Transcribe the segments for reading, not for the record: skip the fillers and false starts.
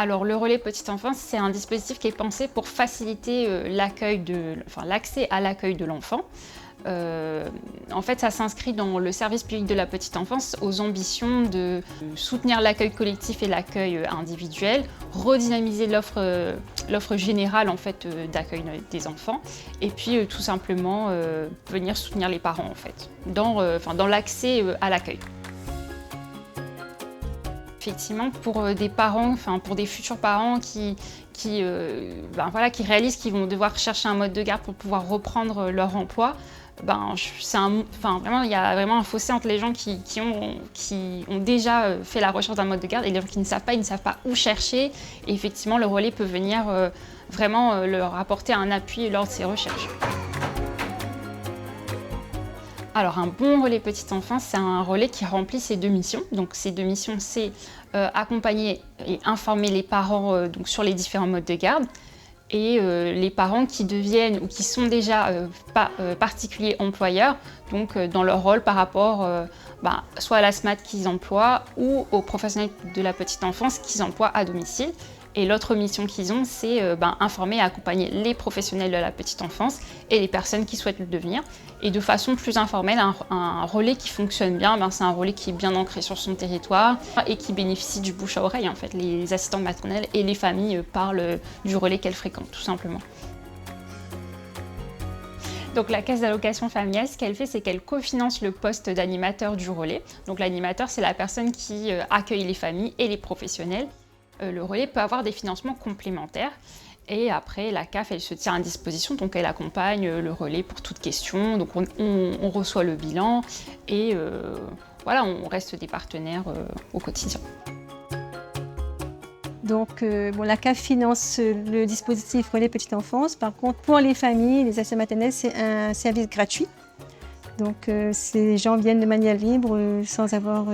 Alors le relais petite enfance, c'est un dispositif qui est pensé pour faciliter l'accès à l'accueil de l'enfant. En fait, ça s'inscrit dans le service public de la petite enfance aux ambitions de soutenir l'accueil collectif et l'accueil individuel, redynamiser l'offre générale en fait, d'accueil des enfants, et puis tout simplement venir soutenir les parents en fait, dans l'accès à l'accueil. Effectivement, pour des parents, pour des futurs parents qui réalisent qu'ils vont devoir chercher un mode de garde pour pouvoir reprendre leur emploi, vraiment, il y a vraiment un fossé entre les gens qui ont déjà fait la recherche d'un mode de garde et les gens qui ne savent pas où chercher. Et effectivement, le relais peut venir vraiment leur apporter un appui lors de ces recherches. Alors un bon relais petite enfance, c'est un relais qui remplit ces deux missions. Donc ces deux missions, c'est accompagner et informer les parents sur les différents modes de garde, et les parents qui deviennent ou qui sont déjà particuliers employeurs, donc dans leur rôle par rapport soit à la SMAT qu'ils emploient ou aux professionnels de la petite enfance qu'ils emploient à domicile. Et l'autre mission qu'ils ont, c'est informer et accompagner les professionnels de la petite enfance et les personnes qui souhaitent le devenir. Et de façon plus informelle, un relais qui fonctionne bien, c'est un relais qui est bien ancré sur son territoire et qui bénéficie du bouche à oreille. En fait, les assistantes maternelles et les familles parlent du relais qu'elles fréquentent, tout simplement. Donc la caisse d'allocation familiale, ce qu'elle fait, c'est qu'elle cofinance le poste d'animateur du relais. Donc l'animateur, c'est la personne qui accueille les familles et les professionnels. Le relais peut avoir des financements complémentaires. Et après, la CAF, elle se tient à disposition, donc elle accompagne le relais pour toute question. Donc on reçoit le bilan et on reste des partenaires au quotidien. Donc la CAF finance le dispositif relais petite enfance. Par contre, pour les familles, les assistantes maternelles, c'est un service gratuit. Donc ces gens viennent de manière libre, sans avoir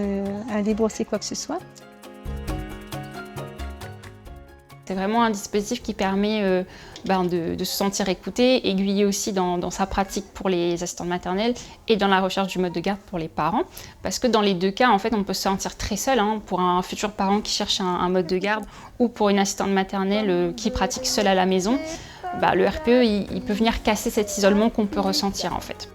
à débourser quoi que ce soit. C'est vraiment un dispositif qui permet de se sentir écouté, aiguillé aussi dans sa pratique pour les assistantes maternelles et dans la recherche du mode de garde pour les parents. Parce que dans les deux cas, en fait, on peut se sentir très seul, pour un futur parent qui cherche un mode de garde ou pour une assistante maternelle qui pratique seule à la maison. Le RPE, il peut venir casser cet isolement qu'on peut ressentir en fait.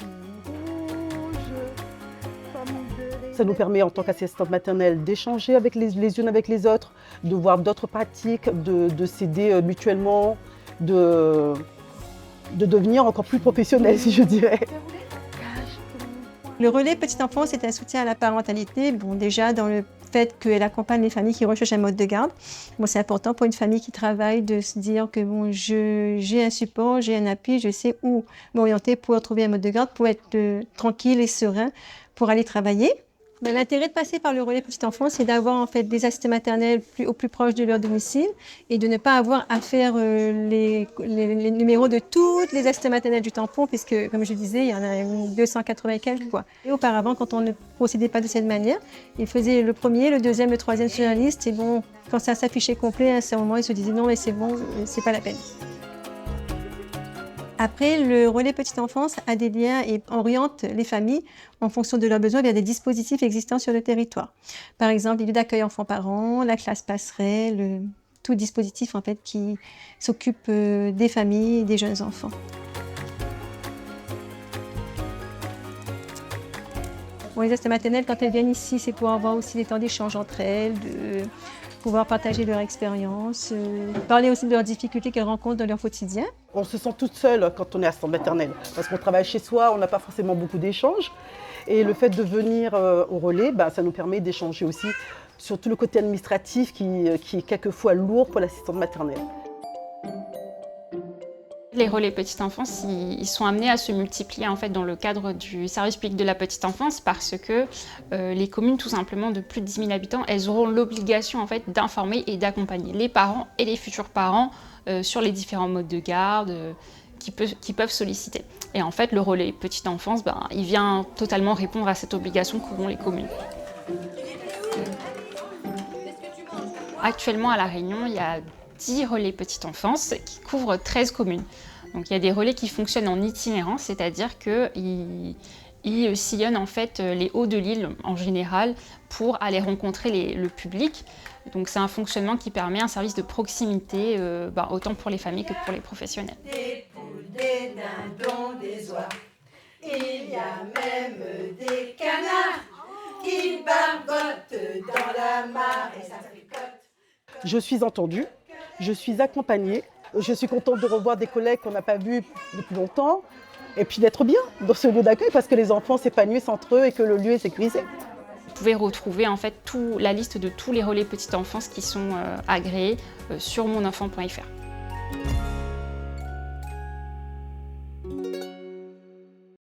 Ça nous permet en tant qu'assistante maternelle d'échanger avec les unes avec les autres, de voir d'autres pratiques, de s'aider mutuellement, de devenir encore plus professionnel, si je dirais. Le relais petite enfance est un soutien à la parentalité, déjà dans le fait qu'elle accompagne les familles qui recherchent un mode de garde. C'est important pour une famille qui travaille de se dire que j'ai un support, j'ai un appui, je sais où m'orienter pour trouver un mode de garde, pour être tranquille et serein pour aller travailler. L'intérêt de passer par le relais petite enfance, c'est d'avoir en fait des assistantes maternelles au plus proche de leur domicile et de ne pas avoir à faire les numéros de toutes les assistantes maternelles du tampon, puisque, comme je disais, il y en a 280 et quelques. Et auparavant, quand on ne procédait pas de cette manière, ils faisaient le premier, le deuxième, le troisième sur la liste. Et bon, quand ça s'affichait complet, à un certain moment, ils se disaient non, mais c'est bon, c'est pas la peine. Après, le relais petite enfance a des liens et oriente les familles en fonction de leurs besoins vers des dispositifs existants sur le territoire. Par exemple, les lieux d'accueil enfants-parents, la classe passerelle, tout dispositif en fait qui s'occupe des familles et des jeunes enfants. Pour les assistantes maternelles, quand elles viennent ici, c'est pour avoir aussi des temps d'échange entre elles, de pouvoir partager leur expérience, parler aussi de leurs difficultés qu'elles rencontrent dans leur quotidien. On se sent toute seule quand on est assistante maternelle, parce qu'on travaille chez soi, on n'a pas forcément beaucoup d'échanges. Et le fait de venir au relais, ça nous permet d'échanger aussi sur tout le côté administratif qui est quelquefois lourd pour l'assistante maternelle. Les relais petite enfance, ils sont amenés à se multiplier en fait dans le cadre du service public de la petite enfance parce que les communes tout simplement de plus de 10 000 habitants, elles auront l'obligation en fait d'informer et d'accompagner les parents et les futurs parents sur les différents modes de garde qui peuvent solliciter. Et en fait, le relais petite enfance, il vient totalement répondre à cette obligation qu'auront les communes. Actuellement à La Réunion, il y a 10 relais petite enfance qui couvrent 13 communes. Donc il y a des relais qui fonctionnent en itinérance, c'est-à-dire qu'ils sillonnent en fait les hauts de l'île en général pour aller rencontrer le public Donc c'est un fonctionnement qui permet un service de proximité, autant pour les familles que pour les professionnels. Des poules, des dindons, des oies, il y a même des canards qui barbotent dans la mare et ça fricote. Je suis entendue, je suis accompagnée, je suis contente de revoir des collègues qu'on n'a pas vus depuis longtemps et puis d'être bien dans ce lieu d'accueil parce que les enfants s'épanouissent entre eux et que le lieu est sécurisé. Vous pouvez retrouver en fait la liste de tous les relais petite enfance qui sont agréés sur monenfant.fr.